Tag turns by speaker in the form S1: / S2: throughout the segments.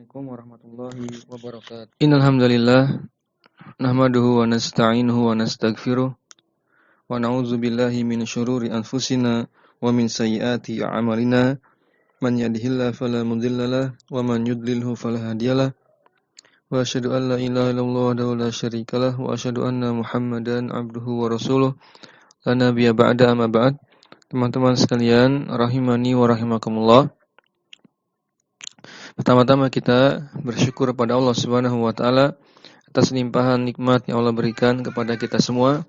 S1: Assalamualaikum warahmatullahi wabarakatuh. Innal hamdalillah nahmaduhu wa nasta'inuhu wa nastaghfiruh wa na'udzu billahi min syururi anfusina wa min sayyiati a'malina. Man yahdihillahu fala mudhillalah wa man yudlilhu fala hadiyalah. Wa asyhadu an la ilaha illallah wahdahu la syarikalah wa asyhadu anna Muhammadan abduhu wa rasuluh. La nabiyya ba'da amma ba'd. Teman-teman sekalian, rahimani wa rahimakumullah. Pertama-tama kita bersyukur kepada Allah Subhanahu wa taala atas limpahan nikmat yang Allah berikan kepada kita semua.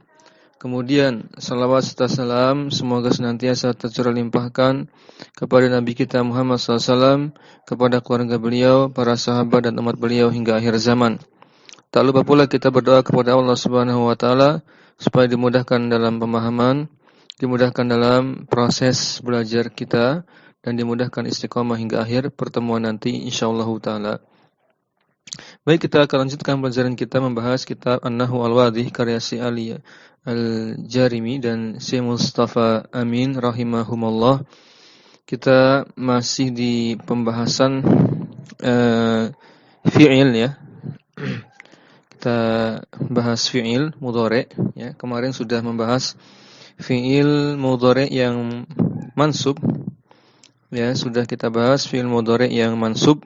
S1: Kemudian salawat serta salam semoga senantiasa tercurah limpahkan kepada Nabi kita Muhammad SAW, kepada keluarga beliau, para sahabat dan umat beliau hingga akhir zaman. Tak lupa pula kita berdoa kepada Allah Subhanahu wa taala supaya dimudahkan dalam pemahaman, dimudahkan dalam proses belajar kita, dan dimudahkan istiqamah hingga akhir pertemuan nanti insyaallah taala. Baik, kita akan lanjutkan pelajaran kita membahas kitab An-Nahwu Al-Wadhih karya Syekh Ali Al-Jarimi dan Syekh Mustafa Amin rahimahumullah. Kita masih di pembahasan fi'il ya. Kita bahas fi'il mudhari ya. Kemarin sudah membahas fi'il mudhari yang mansub. Ya, sudah kita bahas fi'il mudhari yang mansub.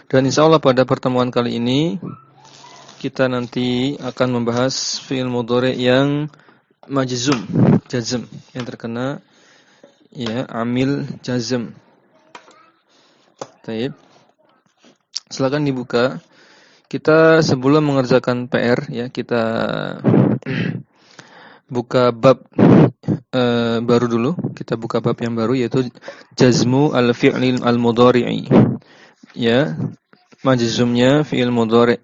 S1: Dan insyaallah pada pertemuan kali ini kita nanti akan membahas fi'il mudhari yang majzum, jazm, yang terkena ya amil jazm. Baik. Silakan dibuka. Kita sebelum mengerjakan PR ya, kita buka bab baru dulu. Kita buka bab yang baru yaitu jazmu al-fi'lil al-mudhari'i. Ya, majzumnya fi'il mudhari'.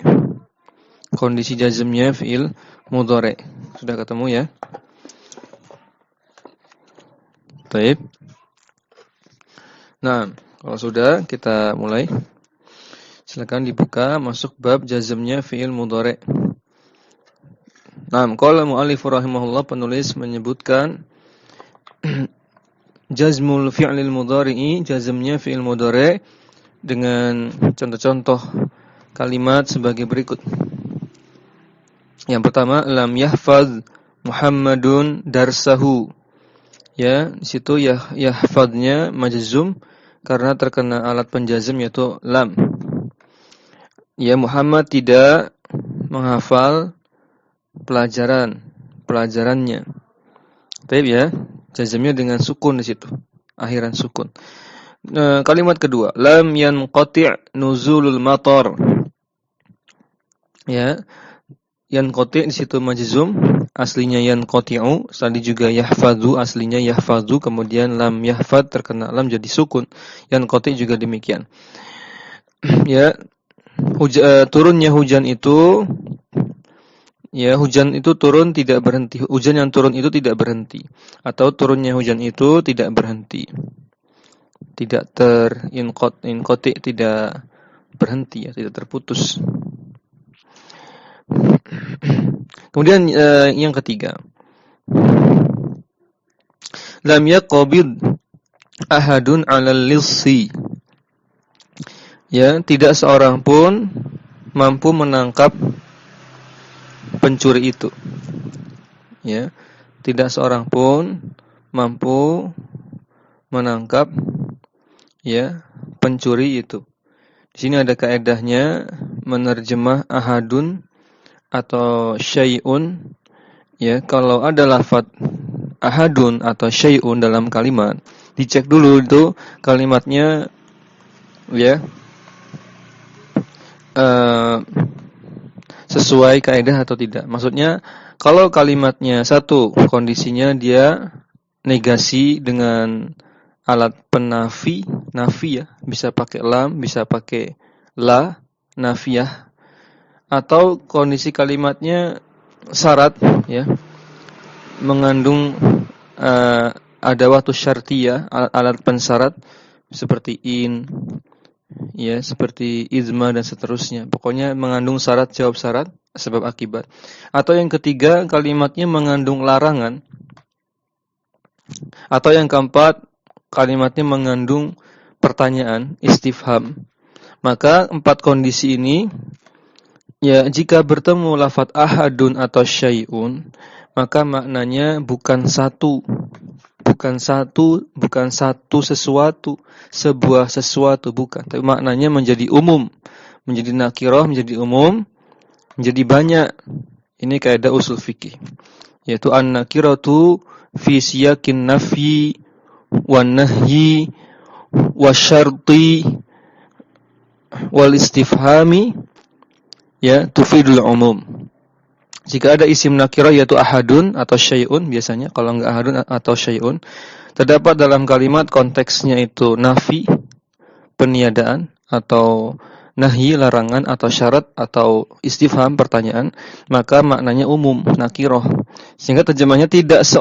S1: Kondisi jazmnya fi'il mudhari'. Sudah ketemu ya? Baik. Nah, kalau sudah kita mulai. Silakan dibuka masuk bab jazmnya fi'il mudhari'. Nah, qala mu'allif rahimahullah, penulis menyebutkan jazmul fi'lil mudhari'i, jazmnya fi'il mudhari' dengan contoh-contoh kalimat sebagai berikut. Yang pertama, lam yahfaz Muhammadun darsahu. Ya, di situ yahfaznya majzum karena terkena alat penjazm yaitu lam. Ya, Muhammad tidak menghafal pelajarannya. Baik ya, jazmnya dengan sukun di situ, akhiran sukun. Kalimat kedua, lam yanqati' nuzulul matar. Ya, yanqati' di situ majzum, aslinya yanqati'u, tadi juga yahfazu, aslinya yahfazu, kemudian lam yahfad terkena lam jadi sukun. Yanqati' juga demikian. Ya, turunnya hujan itu, ya, hujan itu turun tidak berhenti. Hujan yang turun itu tidak berhenti. Atau turunnya hujan itu tidak berhenti. Tidak inqati, tidak berhenti ya, tidak terputus. Kemudian yang ketiga, lam yaqbid ahadun 'alal lissi. Ya, tidak seorang pun mampu menangkap pencuri itu. Ya, tidak seorang pun mampu menangkap ya pencuri itu. Di sini ada kaedahnya menerjemah ahadun atau syai'un. Ya, kalau ada lafaz ahadun atau syai'un dalam kalimat, dicek dulu itu kalimatnya ya sesuai kaidah atau tidak. Maksudnya kalau kalimatnya satu, kondisinya dia negasi dengan alat penafi, nafi ya, bisa pakai lam, bisa pakai la, nafiyah. Atau kondisi kalimatnya syarat ya, mengandung adawatus syartiyah, alat pensyarat seperti in, ya, seperti izma dan seterusnya. Pokoknya mengandung syarat, jawab syarat, sebab akibat. Atau yang ketiga, kalimatnya mengandung larangan. Atau yang keempat, kalimatnya mengandung pertanyaan, istifham, maka 4 kondisi ini ya jika bertemu lafadz ahadun atau syai'un, maka maknanya bukan satu sesuatu, sebuah sesuatu, bukan. Tapi maknanya menjadi umum, menjadi nakirah, menjadi umum, menjadi banyak. Ini kaidah usul fikih, yaitu an-nakiratu fi siyaqin nafyi wan nahyi wasyarti wal istifhami ya tufidul umum. Jika ada isim nakirah yaitu ahadun atau syai'un, biasanya kalau enggak ahadun atau syai'un, terdapat dalam kalimat konteksnya itu nafi, peniadaan, atau nahyi, larangan, atau syarat, atau istifham, pertanyaan, maka maknanya umum, nakirah. Sehingga terjemahnya tidak ada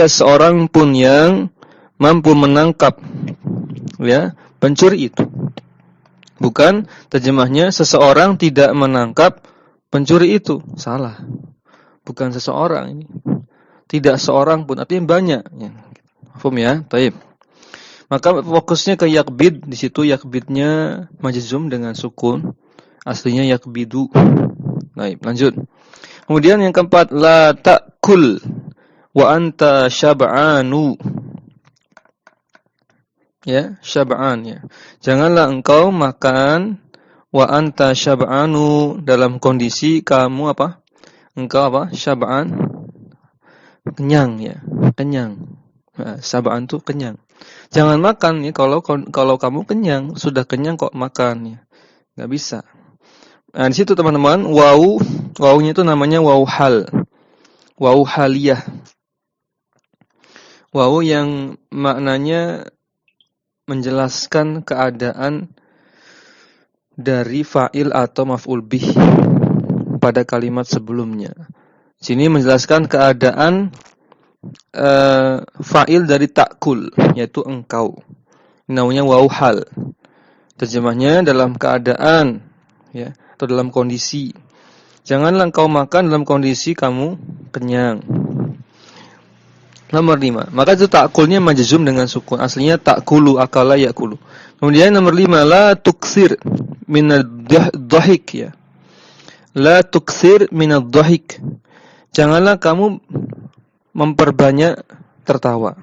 S1: seorang pun yang mampu menangkap ya pencuri itu. Bukan terjemahnya seseorang tidak menangkap pencuri itu, salah. Bukan seseorang ini. Tidak seorang pun, artinya banyak. Ya. Paham ya? Baik. Maka fokusnya ke yakbid, di situ yakbidnya majzum dengan sukun. Aslinya yakbidu. Baik, lanjut. Kemudian yang keempat, la ta'kul wa anta syab'anu. Ya, syab'an ya. Janganlah engkau makan wa anta syab'anu dalam kondisi kamu apa? Engkau apa? Syab'an. Kenyang ya, kenyang. Nah, syab'an itu kenyang. Jangan makan ya kalau kamu kenyang, sudah kenyang kok makan ya. Enggak bisa. Nah, di situ teman-teman, wawunya itu namanya wawu hal. Wawu haliyah. Wawu yang maknanya menjelaskan keadaan dari fa'il atau maf'ul bih pada kalimat sebelumnya. Sini menjelaskan keadaan fa'il dari ta'kul, yaitu engkau. Namanya wawu hal. Terjemahnya dalam keadaan ya, atau dalam kondisi. Janganlah engkau makan dalam kondisi kamu kenyang. Nomor 5. Maka itu ta'kulnya majzum dengan sukun. Aslinya ta'kulu, akala ya'kulu. Kemudian nomor 5, la tukthir minadh-dhahik ya. La tukthir minadh-dhahik. Janganlah kamu memperbanyak tertawa.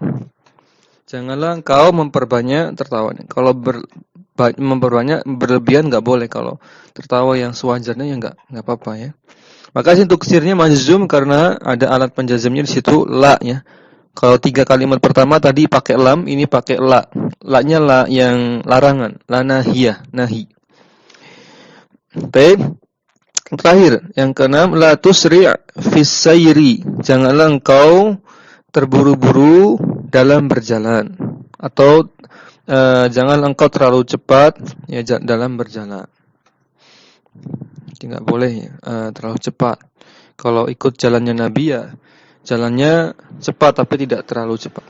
S1: Janganlah engkau memperbanyak tertawa. Kalau memperbanyak berlebihan enggak boleh, kalau tertawa yang sewajarnya ya enggak apa-apa ya. Maka sini tukthirnya majzum karena ada alat penjazmnya di situ la ya. Kalau 3 kalimat pertama tadi pakai lam, ini pakai la. La-nya la yang larangan, la nahiyah, nahi. Baik. Terakhir, yang keenam, la tusri' fis sayri. Janganlah engkau terburu-buru dalam berjalan, atau janganlah engkau terlalu cepat ya dalam berjalan. Tidak boleh terlalu cepat. Kalau ikut jalannya Nabi ya jalannya cepat tapi tidak terlalu cepat.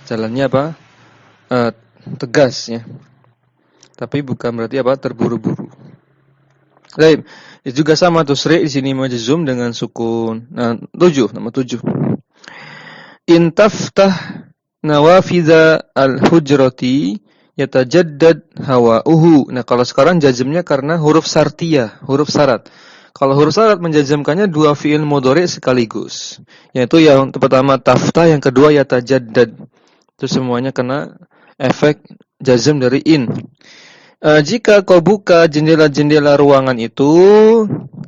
S1: Jalannya apa? Tegas ya. Tapi bukan berarti apa? Terburu-buru. Baik, itu juga sama tusri di sini majzum dengan sukun. Nah, nomor 7. In taftah nawafidza al-hujrati yatajaddad hawa'uhu. Nah, kalau sekarang jazmnya karena huruf syartiyah, huruf syarat. Kalau huruf syarat menjazmkannya 2 fi'il mudhari' sekaligus. Yaitu yang pertama taftah, yang kedua yatajaddad. Itu semuanya kena efek jazm dari in. Jika kau buka jendela-jendela ruangan itu,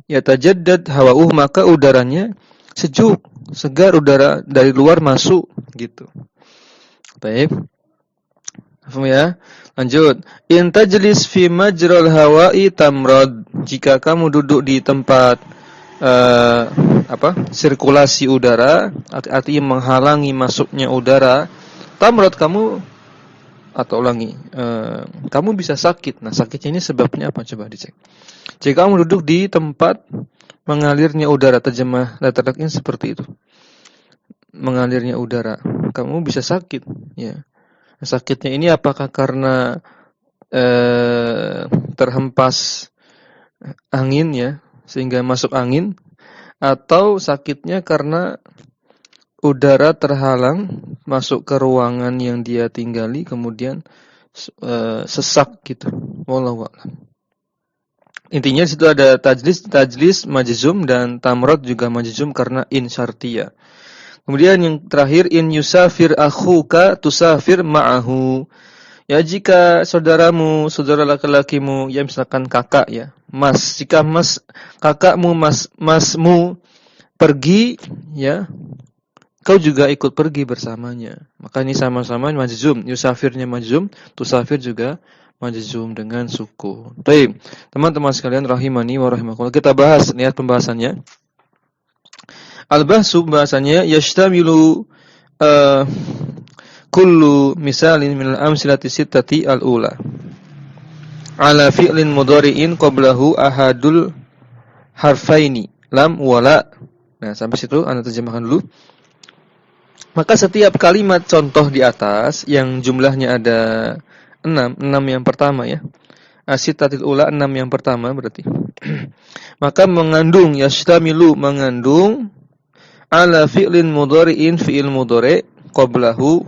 S1: yatajaddad hawa'uhu, maka udaranya sejuk, segar, udara dari luar masuk gitu. Baik. Paham ya? Lanjut. In tajlis fi majral hawa'i tamrad. Jika kamu duduk di tempat sirkulasi udara, artinya menghalangi masuknya udara, tamrad kamu, atau ulangi, kamu bisa sakit. Nah, sakitnya ini sebabnya apa? Coba dicek. Jika kamu duduk di tempat mengalirnya udara, terjemah letaknya seperti itu. Mengalirnya udara, kamu bisa sakit, ya. Sakitnya ini apakah karena terhempas angin ya, sehingga masuk angin, atau sakitnya karena udara terhalang masuk ke ruangan yang dia tinggali, kemudian sesak gitu. Wallahu a'lam. Intinya di situ ada tajlis majzum dan tamrad juga majzum karena in syartiyah. Kemudian yang terakhir, in yusafir akhuka tusafir ma'ahu. Ya, jika saudaramu, saudara laki-lakimu, ya misalkan kakak ya, mas, jika kakakmu, masmu pergi, ya, kau juga ikut pergi bersamanya. Maka ini sama-sama majzum, yusafirnya majzum, tusafir juga majzum dengan sukun. Baik, teman-teman sekalian rahimani wa rahimakumullah. Kita bahas, lihat pembahasannya. Al-bahsu bahasanya yashtamilu kullu misalin min al-amsilati sittati al-ula ala fi'lin mudhari'in qablahu ahadul harfaini lam wala. Nah, sampai situ Anda terjemahkan dulu. Maka setiap kalimat contoh di atas yang jumlahnya ada 6 yang pertama ya. Asitatil ula 6 yang pertama berarti. Maka mengandung yashtamilu mengandung ala fi'lin mudhari'in fi'il mudhari' qablahu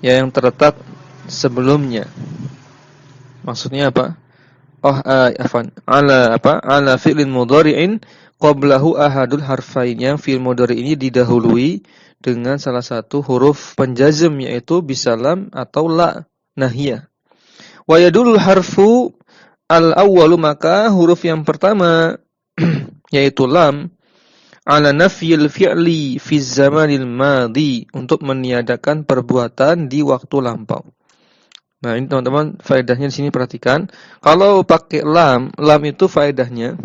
S1: ya yang terletak sebelumnya. Maksudnya apa? Ala fi'lin mudhari'in qablahu ahadul harfain, yang fi'il mudhari' ini didahului dengan salah satu huruf penjazm yaitu bisalam atau la nahiyah. Wa yadulul harfu al-awwalu, maka huruf yang pertama yaitu lam ala nafyil fi'li fi zamanil madhi, untuk meniadakan perbuatan di waktu lampau. Nah, ini teman-teman faedahnya di sini perhatikan. Kalau pakai lam itu faedahnya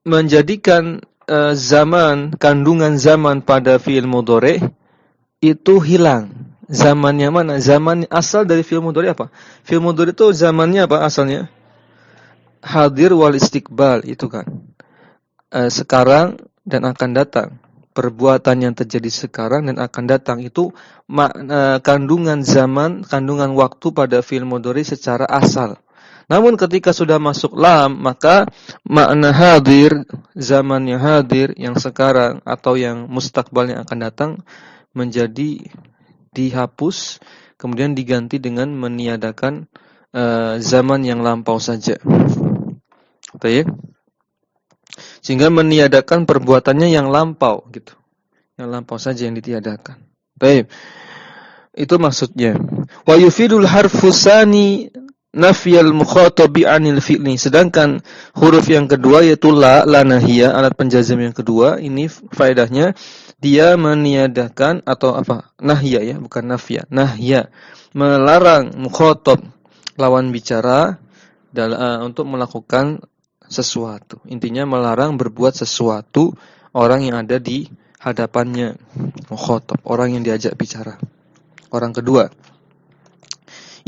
S1: menjadikan kandungan zaman pada fi'il mudhari' itu hilang. Zamannya mana? Zaman asal dari fi'il mudhari' apa? Fi'il mudhari' itu zamannya apa asalnya? Hadir wal istiqbal, itu kan. Sekarang dan akan datang. Perbuatan yang terjadi sekarang dan akan datang itu kandungan zaman, kandungan waktu pada fi'il mudhari secara asal. Namun ketika sudah masuk lam, maka makna hadir, zamannya hadir, yang sekarang atau yang mustakbal yang akan datang menjadi dihapus, kemudian diganti dengan meniadakan zaman yang lampau saja. Baik. Sehingga meniadakan perbuatannya yang lampau gitu. Yang lampau saja yang ditiadakan. Baik. Itu maksudnya. Wa yufidul harfu tsani nafyal mukhatabi 'anil fi'li. Sedangkan huruf yang kedua yaitu la nahiyah, alat penjazam yang kedua, ini faedahnya dia meniadakan atau apa? Nahiyah ya, bukan nafya. Nahya, melarang mukhatab, lawan bicara untuk melakukan sesuatu. Intinya melarang berbuat sesuatu orang yang ada di hadapannya. Mukhatab, orang yang diajak bicara. Orang kedua.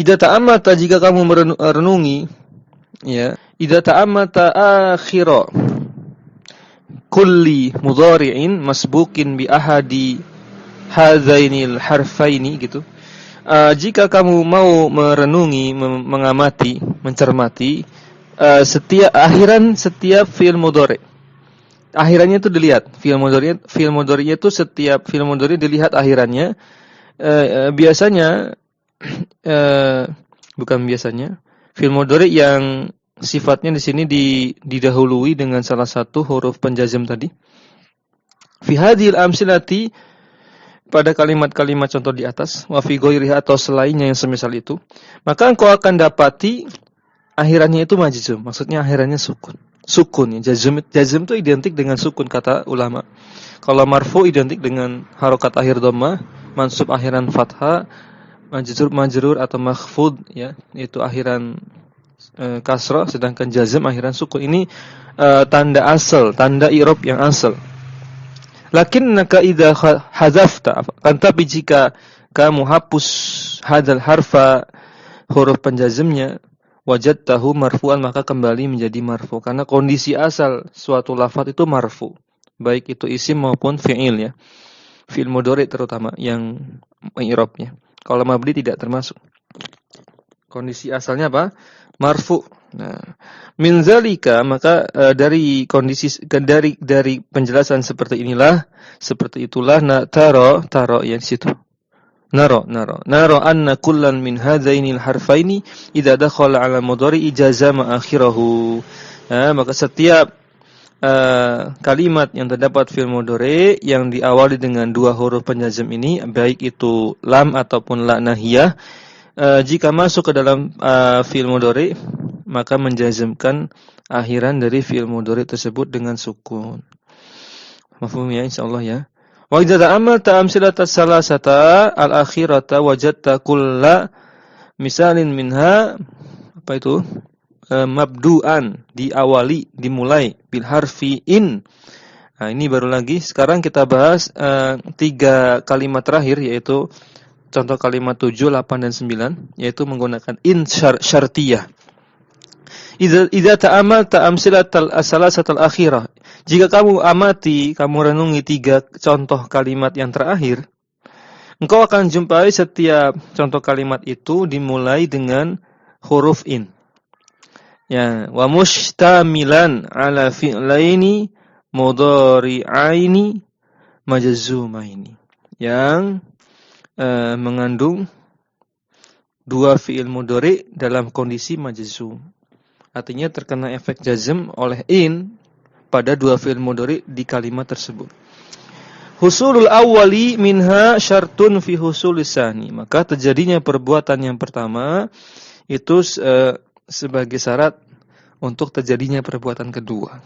S1: Idza ta'ammata, jika kamu merenungi ya, idza ta'ammata akhira kulli mudhari'in masbuqin bi ahadi hadzainil harfaini gitu. Jika kamu mau merenungi, mengamati, mencermati setiap fi'il mudhari'. Akhirannya itu dilihat. Fi'il mudhari'nya itu setiap fi'il mudhari' dilihat akhirannya. Biasanya bukan biasanya. Fi'il mudhari' yang sifatnya di sini didahului dengan salah satu huruf penjazm tadi. Fi hadhil amsilati, pada kalimat-kalimat contoh di atas, wa fi ghairiha, atau selainnya yang semisal itu, maka engkau akan dapati akhirannya itu majzum, maksudnya akhirannya sukun. Sukun ya, jazm itu identik dengan sukun kata ulama. Kalau marfu identik dengan harokat akhir dhammah, mansub akhiran fathah, majrur atau makhfud ya, itu akhiran kasrah, sedangkan jazm akhiran sukun. Ini tanda asal, tanda i'rab yang asal. Lakinnaka idza hadzafta, kan tapi jika kamu hapus hadzal harfa, huruf penjazmnya, wajadtahu marfu'an, maka kembali menjadi marfu, karena kondisi asal suatu lafaz itu marfu, baik itu isim maupun fi'il ya. Fi'il mudhari terutama yang i'rabnya. Kalau mabni tidak termasuk. Kondisi asalnya apa? Marfu. Nah, min zalika, maka dari kondisi dari penjelasan seperti itulah taro yang situ. Naro anna kullan min hadzainil harfaini idza dakhala 'ala mudhari ijazama akhirahu. Nah, maka setiap kalimat yang terdapat fi'il mudhari yang diawali dengan dua huruf penjazm ini, baik itu lam ataupun la nahiyah, jika masuk ke dalam fi'il mudhari maka menjazmkan akhiran dari fi'il mudhari tersebut dengan sukun. Mafhum ya insyaallah ya. Wa idza ta'ammalta amsilata salasata al-akhirata wajadta kulla misalin minha apa itu? Mabdu'an, dimulai bil harfi in. Nah, ini baru lagi sekarang kita bahas 3 kalimat terakhir, yaitu contoh kalimat 7, 8 dan 9, yaitu menggunakan in syartiyah. Idza ta'amalta amsilatal salasatal akhirah. Jika kamu amati, kamu renungi 3 contoh kalimat yang terakhir, engkau akan jumpai setiap contoh kalimat itu dimulai dengan huruf in. Ya, wa mustamilan ala fi'laini mudhari'aini majzumaini. Yang mengandung 2 fi'il mudhari dalam kondisi majzum. Artinya terkena efek jazm oleh in pada 2 fi'il mudhari di kalimat tersebut. Husulul awwali minha syartun fi husulis tsani. Maka terjadinya perbuatan yang pertama itu sebagai syarat untuk terjadinya perbuatan kedua.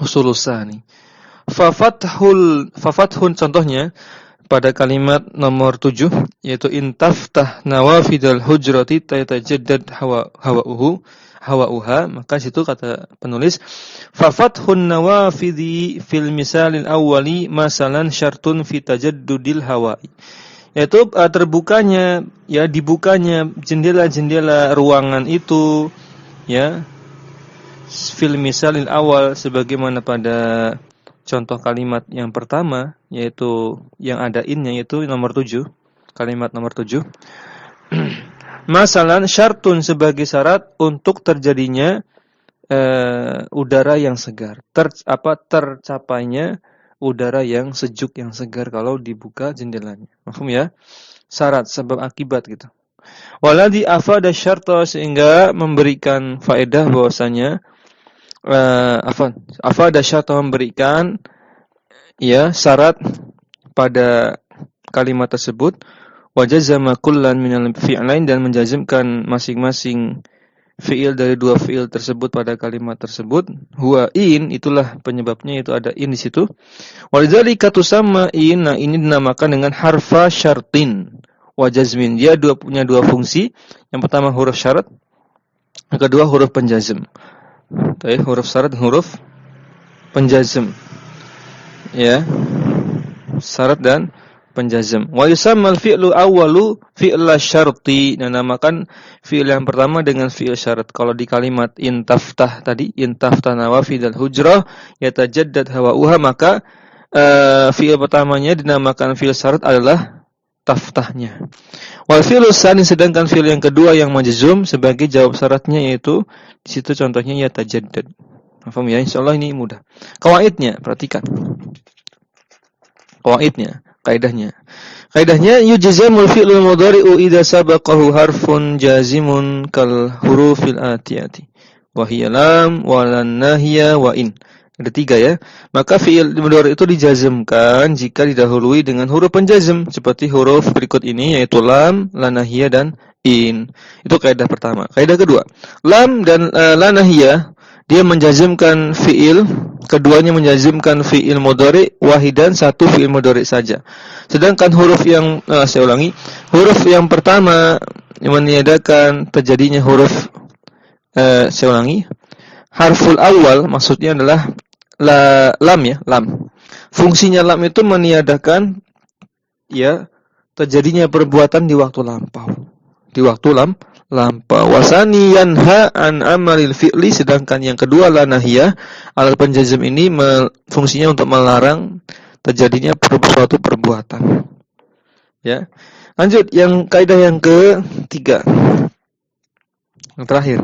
S1: Husulus tsani. Fafathun contohnya pada kalimat nomor 7, yaitu intaftah nawafidal hujrati tatajaddad hawa'uha, maka situ kata penulis fafathun nawafidhi fil misalil awwali masalan syartun fi tajaddudil hawa'i, yaitu dibukanya jendela-jendela ruangan itu ya fil misalil awal, sebagaimana pada contoh kalimat yang pertama, yaitu yang ada innya, yaitu nomor 7, kalimat nomor 7. Masalan syartun, sebagai syarat untuk terjadinya udara yang segar, tercapainya udara yang sejuk, yang segar kalau dibuka jendelanya. Paham ya? Syarat, sebab akibat gitu. Waladhi afada syarta, sehingga memberikan faedah bahwasanya afada syarta, memberikan ya syarat pada kalimat tersebut, wajazama kullan minal fi'lain, dan menjazmkan masing-masing fi'il dari 2 fi'il tersebut pada kalimat tersebut. Huwa in, itulah penyebabnya, itu ada in di situ. Walidzalika tusamma in, nah ini dinamakan dengan harfa syartin wa jazmin. Dia punya 2 fungsi. Yang pertama huruf syarat, yang kedua huruf penjazm. Huruf syarat dan huruf penjazm. Ya. Syarat dan penjazm. Wa yusammal fi'lu awwalu fi'la syarti. Namakan fi'il yang pertama dengan fi'il syarat. Kalau di kalimat intaftah tadi, intaftah nawafidal hujrah yatajaddad hawa'uha, maka fi'il pertamanya dinamakan fi'il syarat adalah taftahnya. Wal fi'lu tsani, sedangkan fi'il yang kedua yang majzum sebagai jawab syaratnya, yaitu di situ contohnya yatajaddad. Paham ya? Insyaallah ini mudah. Qawaidnya perhatikan. Kaidahnya yujzamul fi'lul mudhari'u idza sabaqahu harfun jazimun kal hurufil atiyati wa hiya lam wa lan nahiyah wa in. Ada 3 ya. Maka fi'il mudhari' itu dijazmkan jika didahului dengan huruf penjazm seperti huruf berikut ini, yaitu lam, la nahiyah dan in. Itu kaidah pertama. Kaidah kedua, lam dan la nahiyah dia menjazmkan fi'il, keduanya menjazmkan fi'il mudhari' wahidan, satu fi'il mudhari' saja. Sedangkan huruf yang huruf yang pertama yang meniadakan terjadinya huruf harful awal, maksudnya adalah lam ya, lam. Fungsinya lam itu meniadakan ya terjadinya perbuatan di waktu lampau. Wasani yanha an amalil fi'li, sedangkan yang kedua la nahiyah, alat penjazm ini fungsinya untuk melarang terjadinya suatu perbuatan. Ya. Lanjut yang kaidah yang ketiga. Yang terakhir.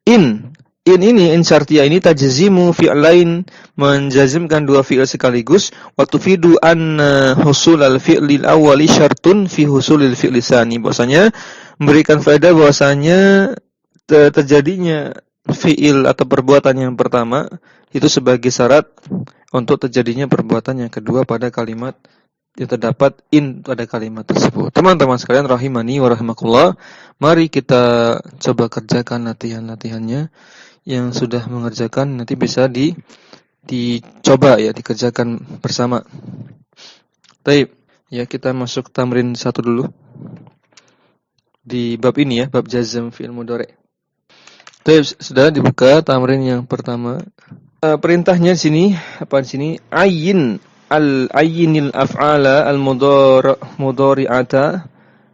S1: In in syartiyah ini tajzimu fi'lain, menjazimkan dua fi'il sekaligus, wa tufidu anna husulal fi'lil awwali syartun fi husulil fi'li tsani. Bahwasanya memberikan faedah bahwasanya terjadinya fi'il atau perbuatan yang pertama itu sebagai syarat untuk terjadinya perbuatan yang kedua pada kalimat yang terdapat in pada kalimat tersebut. Teman-teman sekalian rahimani wa rahimakumullah, mari kita coba kerjakan latihan-latihannya. Yang sudah mengerjakan nanti bisa dicoba ya, dikerjakan bersama. Baik, ya kita masuk tamrin 1 dulu. Di bab ini ya, bab jazm fi'il mudhari'. Baik, sudah dibuka tamrin yang pertama. Perintahnya di sini apa di sini? Ayyinil af'ala al-mudhari'ata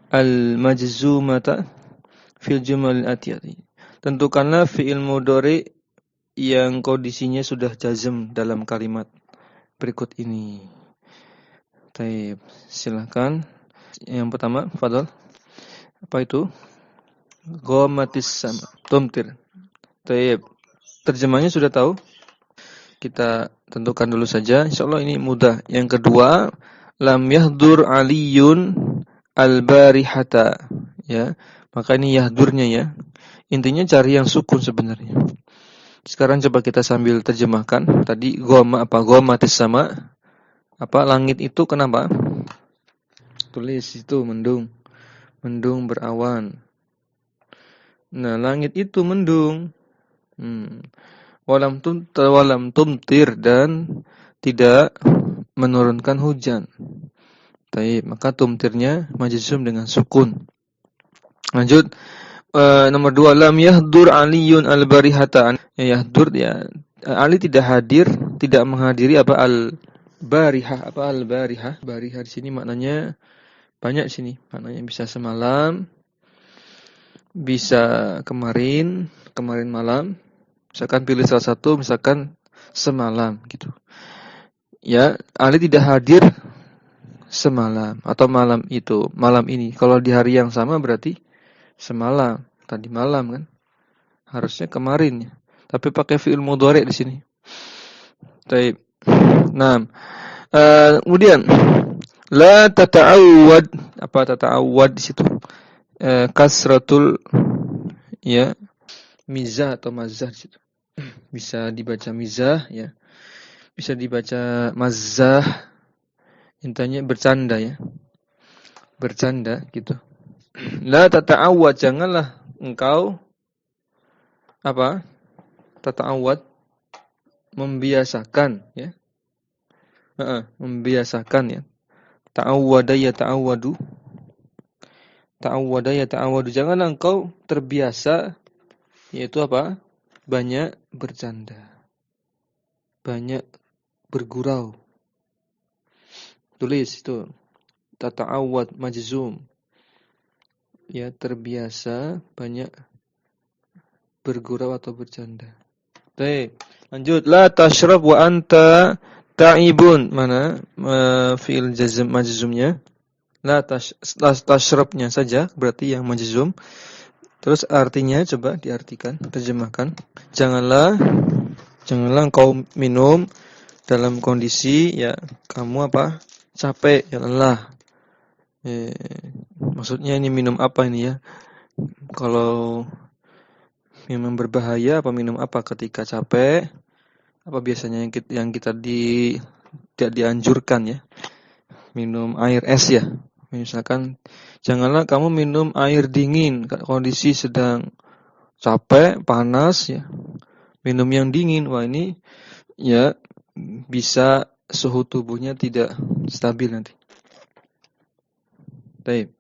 S1: al-majzumata fil jumal atiyati. Tentukanlah fi'il mudhari' yang kondisinya sudah jazm dalam kalimat berikut ini. Baik, silakan. Yang pertama, fadhal. Apa itu? Ghamatis sama. Tumtir. Baik. Terjemahnya sudah tahu? Kita tentukan dulu saja. Insyaallah ini mudah. Yang kedua, lam yahdur aliyun al-barihata. Ya. Maka ini yahdurnya ya. Intinya cari yang sukun sebenarnya. Sekarang coba kita sambil terjemahkan. Tadi ghamatis sama. Apa langit itu kenapa? Tulis itu mendung. Mendung berawan. Nah, langit itu mendung. Walam tumtir dan tidak menurunkan hujan. Baik, maka tumtirnya majzum dengan sukun. Lanjut. Nomor 2, lam yahdur aliyun al-barihata. Yahdur ya, Ali tidak hadir, tidak menghadiri apa al-barihah. Apa al-barihah? Barihah di sini maknanya banyak di sini. Maknanya bisa semalam, bisa kemarin malam. Misalkan pilih salah satu, misalkan semalam gitu. Ya, Ali tidak hadir semalam atau malam itu, malam ini. Kalau di hari yang sama berarti semalam, tadi malam kan. Harusnya kemarin ya. Tapi pakai fi'il mudhari' di sini. Baik. Nah, kemudian la tata'awwad, apa tata'awwad di situ? Kasratul ya, mizah atau mazah di situ. Bisa dibaca mizah ya. Bisa dibaca mazah. Intinya bercanda ya. Bercanda gitu. La tata'awwad, janganlah engkau apa? Tata'awwad, membiasakan ya. Membiasakan ya. Ta'awwada ya ta'awwadu. Ta'awwada ya ta'awwadu. Janganlah engkau terbiasa, yaitu apa? Banyak bercanda. Banyak bergurau. Tulis itu. Tata'awwad majzum. Ya, terbiasa banyak bergurau atau bercanda. Baik, lanjut. La tashrab wa anta ta'ibun. Mana fi'il jazm majzumnya? La tashrabnya saja berarti yang majzum. Terus artinya coba diartikan, terjemahkan. Janganlah engkau minum dalam kondisi ya kamu apa? Capek, ya lelah. Maksudnya ini minum apa ini ya? Kalau minum berbahaya apa minum apa ketika capek? Apa biasanya yang kita tidak dianjurkan ya? Minum air es ya. Misalkan janganlah kamu minum air dingin kondisi sedang capek, panas ya. Minum yang dingin, wah ini ya bisa suhu tubuhnya tidak stabil nanti. Baik.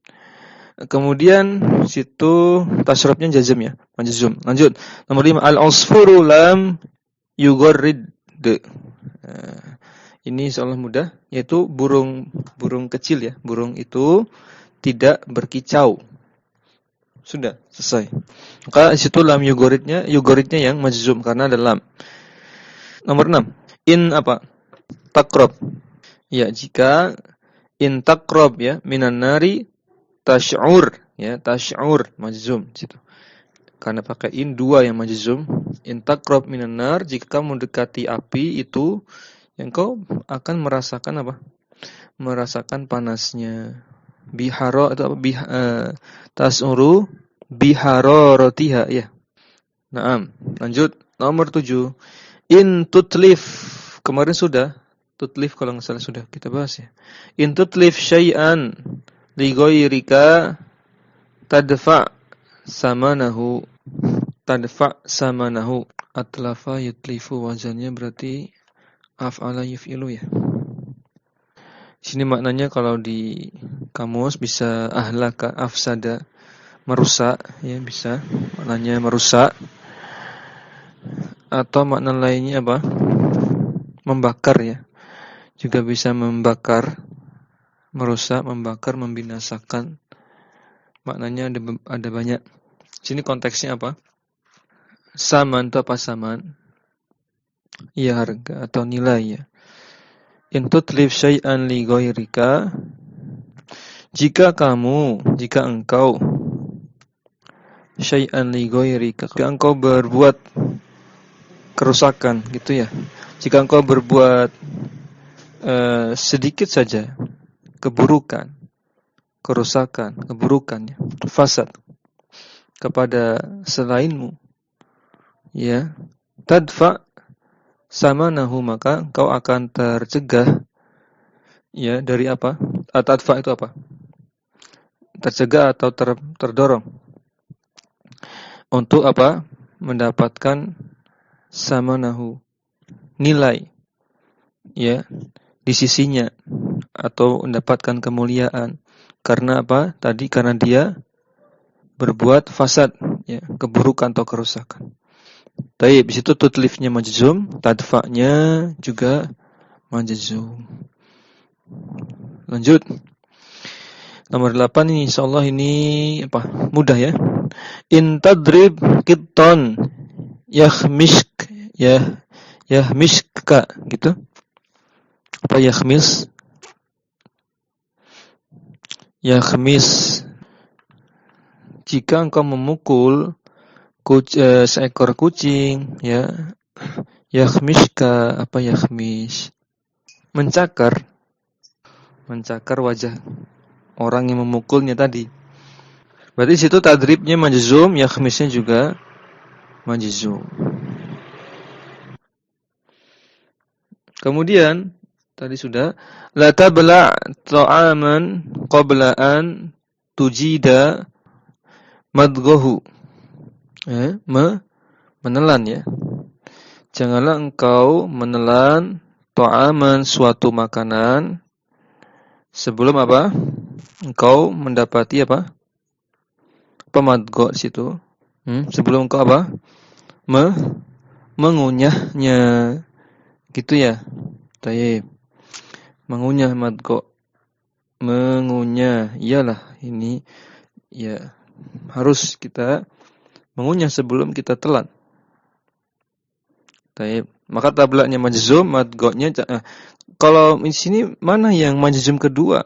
S1: Kemudian situ tasyrabnya jazm ya, majzum. Lanjut. Nomor 5, al-usfuru lam yugharrid. Ini soal mudah, yaitu burung kecil ya. Burung itu tidak berkicau. Sudah selesai. Maka situ lam yugharidnya yang majzum karena ada lam. Nomor 6, in apa? Taqrab. Ya, jika in taqrab ya minan nari tash'ur ya, tash'ur majzum situ. karena pakai in, dua yang majzum. In taqrab minan nar, jika kamu mendekati api itu, yang kau akan merasakan apa? Merasakan panasnya. Biharo itu apa? Tas'uru biharorotiha, ya. Naam, lanjut. Nomor 7. In tutlif. Kemarin sudah. Tutlif kalau nggak salah sudah kita bahas ya. In tutlif syai'an li ghairika tadfa' samanahu. Tadfa' samanahu. Atlafa yutlifu, wazannya berarti af'ala yuf'ilu ya. Sini maknanya kalau di kamus bisa ahlaka, afsada, merusak ya, bisa maknanya merusak. Atau makna lainnya apa? Membakar ya. Juga bisa membakar, merusak, membakar, membinasakan. Maknanya ada banyak. Sini konteksnya apa? Saman itu apa saman? Ya, harga atau nilai ya. In tutlif syai'an li ghairika, jika engkau syai'an li ghairika, jika engkau berbuat kerusakan gitu ya. Jika engkau berbuat sedikit saja keburukan, kerusakan, keburukan ya, fasad kepada selainmu ya, tadfa samanahu, maka engkau akan tercegah ya dari apa? Tadfa itu apa? Tercegah atau terdorong untuk apa? Mendapatkan samanahu, nilai ya di sisinya, atau mendapatkan kemuliaan. Karena apa? Tadi karena dia berbuat fasad ya, keburukan atau kerusakan. Baik, di situ tutlifnya majzum, tadfa'nya juga majzum. Lanjut. Nomor 8 ini insyaallah ini apa? Mudah ya. In tadrib qittan yakhmishk ya, yahmishka gitu. Apa yakhmis? Yakhmis. Jika engkau memukul seekor kucing ya, yakhmishka, apa yakhmis? Mencakar wajah orang yang memukulnya tadi. Berarti situ tadribnya majzum, yakhmisnya juga majzum. Kemudian tadi sudah la tabla ta'aman qabla an tujida madghahu. Menelan ya. Janganlah engkau menelan ta'aman, suatu makanan, sebelum apa? Engkau mendapati apa? Pemadgho di situ. Sebelum engkau apa? Mengunyahnya. Gitu ya. Tayyib. Mengunyah madgho. Mengunyah. Iyalah ini ya harus kita mengunyah sebelum kita telan. Tayyib. Maka tablaknya majzum, madghonya kalau di sini mana yang majzum kedua?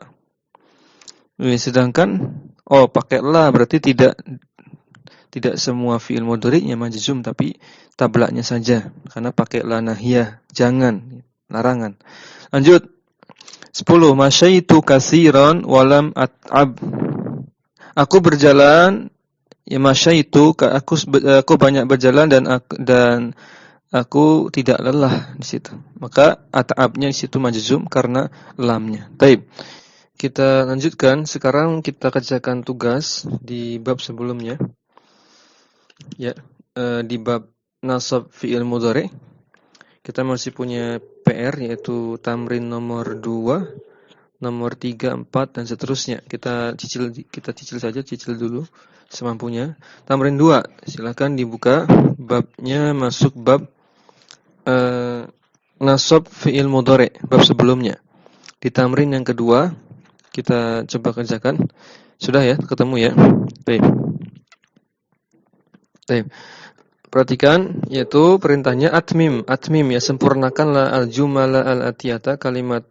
S1: Sedangkan pakai la, berarti tidak semua fi'il mudhari'nya majzum, tapi tablaknya saja karena pakai la nahiyah, jangan, larangan. Lanjut. 10. Masyaitu katsiran walam at'ab. Aku berjalan ya, masyaitu, aku banyak berjalan dan aku tidak lelah di situ. Maka at'abnya di situ majzum karena lamnya. Baik. Kita lanjutkan. Sekarang kita kerjakan tugas di bab sebelumnya. Ya, di bab nasab fi'il mudhari'. Kita masih punya PR, yaitu tamrin nomor 2, nomor 3, 4 dan seterusnya. Kita cicil dulu semampunya. Tamrin 2, silakan dibuka babnya, masuk bab nasab fi'il mudhari', bab sebelumnya. Di tamrin yang kedua kita coba kerjakan. Sudah ya, ketemu ya. Baik. Perhatikan, yaitu perintahnya atmim ya, sempurnakanlah al-jumala al-atiyata, kalimat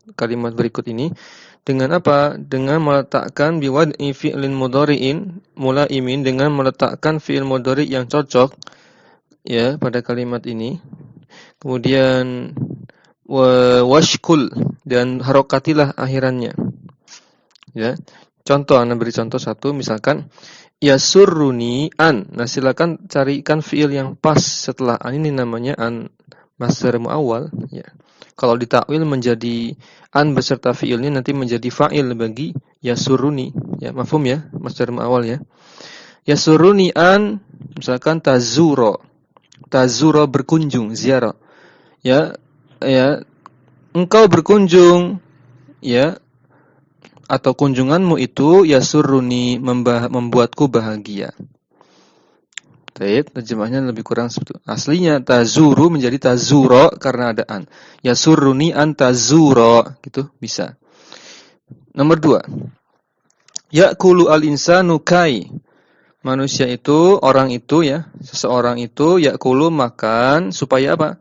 S1: berikut ini dengan apa? Dengan meletakkan biwad'i fi'lin mudhari'in mulaimin dengan meletakkan fi'il mudhari yang cocok ya pada kalimat ini. Kemudian washkul dan harokatilah akhirannya. Ya. Contoh, Anda beri contoh satu, misalkan yasurruni an. Nah, silakan carikan fiil yang pas setelah an, ini namanya an masdar muawwal ya. Kalau ditakwil menjadi an beserta fiilnya nanti menjadi fa'il bagi yasurruni ya, mafhum ya, masdar muawwal ya. Yasurruni an misalkan tazuro. Tazuro berkunjung, ziarah. Ya, ya, engkau berkunjung ya, atau kunjunganmu itu yasurruni membuatku bahagia. Baik, terjemahnya lebih kurang seperti itu. Aslinya tazuru menjadi tazuro karena ada an. Yasurruni an tazuro, gitu bisa. Nomor 2. Ya'kulu al-insanu kai. Manusia itu, orang itu ya, seseorang itu ya'kulu makan supaya apa?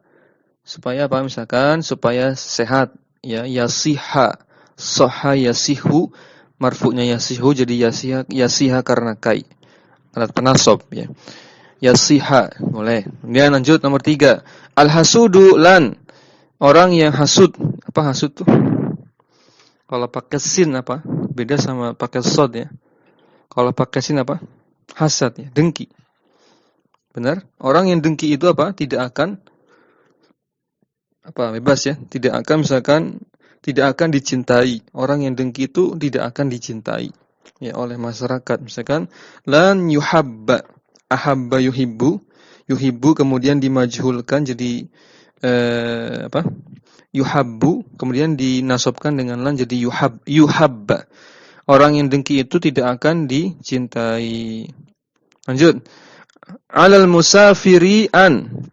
S1: Supaya apa? Misalkan supaya sehat ya, yasiha. Soha yasihu, marfu'nya yasihu jadi yasiha karena kai. Alat penasab ya. Yasiha, boleh. Kemudian lanjut nomor 3. Al-hasudu lan. Orang yang hasud. Apa hasud tuh? Kalau pakai sin apa? Beda sama pakai sod ya. Kalau pakai sin apa? Hasad ya, dengki. Benar? Orang yang dengki itu apa? Tidak akan apa? Bebas ya. Tidak akan misalkan tidak akan dicintai. Orang yang dengki itu tidak akan dicintai ya oleh masyarakat. Misalkan lan yuhabba, ahabba yuhibbu, yuhibbu kemudian dimajhulkan jadi apa? Yuhabbu kemudian dinasabkan dengan lan jadi yuhabba. Orang yang dengki itu tidak akan dicintai. Lanjut. Alal musafiri an.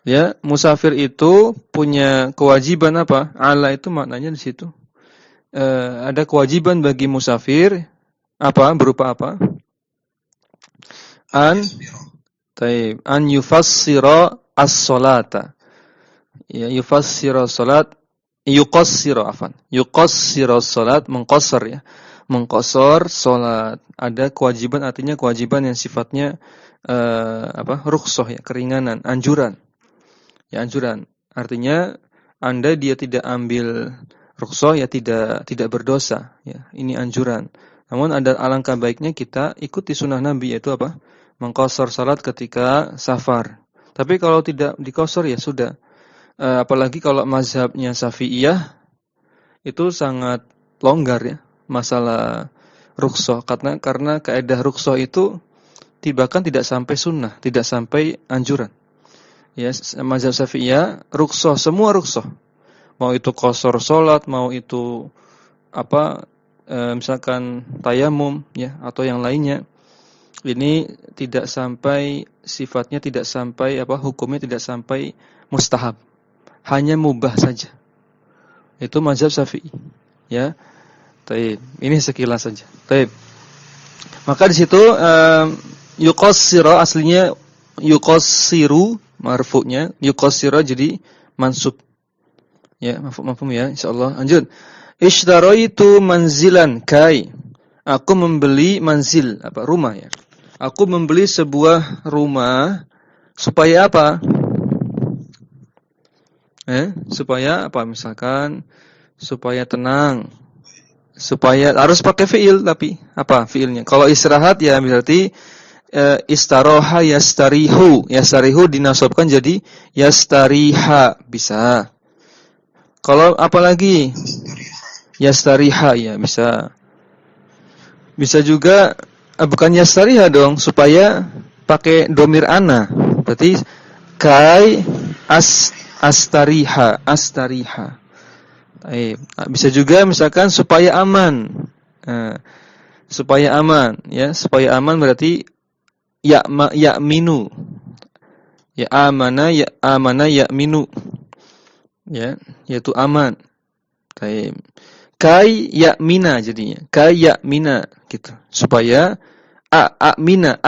S1: Ya, musafir itu punya kewajiban apa? Ala itu maknanya di situ. Ada kewajiban bagi musafir apa? Berupa apa? An yufassira as-salata. Ya, yufassira salat, yuqassira afan. Yuqassira salat, mengqassar ya. Mengqassar salat. Ada kewajiban artinya kewajiban yang sifatnya rukhsah ya, keringanan, anjuran. Ya, anjuran. Artinya dia tidak ambil rukhsah ya tidak berdosa ya. Ini anjuran. Namun ada alangkah baiknya kita ikuti sunnah Nabi yaitu apa? Mengqasar salat ketika safar. Tapi kalau tidak diqasar ya sudah. Apalagi kalau mazhabnya Syafi'iyah itu sangat longgar ya masalah rukhsah karena kaidah rukhsah itu bahkan tidak sampai sunnah, tidak sampai anjuran. Ya, mazhab Syafi'iyah rukhsah, semua rukhsah. Mau itu qasar salat, mau itu apa misalkan tayamum ya atau yang lainnya. Ini tidak sampai sifatnya tidak sampai hukumnya tidak sampai mustahab. Hanya mubah saja. Itu mazhab Syafi'i. Ya. Baik, ini sekilas saja. Baik. Maka di situ yuqassira aslinya yuqassiru marfu'nya, yuqassira jadi mansub. Ya, mafhum ya, insyaallah. Lanjut. Ishtaraitu manzilan kai. Aku membeli manzil, rumah ya. Aku membeli sebuah rumah supaya apa? Supaya apa? Misalkan supaya tenang. Supaya harus pakai fiil tapi apa fiilnya? Kalau istirahat ya berarti istaroha yastarihu. Yastarihu dinasabkan jadi yastariha, bisa. Kalau apalagi yastariha ya bisa. Bisa juga bukan yastariha dong, supaya pakai domir ana. Berarti kai astariha. Bisa juga misalkan supaya aman. Supaya aman ya, supaya aman berarti ya'minu. Ya amana ya'minu. Ya, yaitu aman. Kai ya'mina jadinya. Kai ya'mina gitu. Supaya amina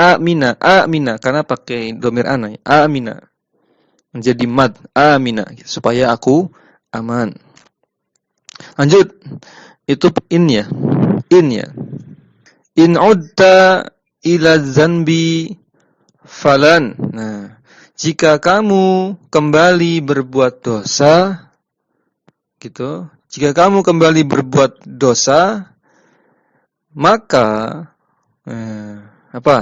S1: karena pakai domir ana ya. Amina. Menjadi mad amina gitu. Supaya aku aman. Lanjut. Itu in ya. In udda ila dzanbi falan. Nah, jika kamu kembali berbuat dosa, gitu. Jika kamu kembali berbuat dosa, maka apa?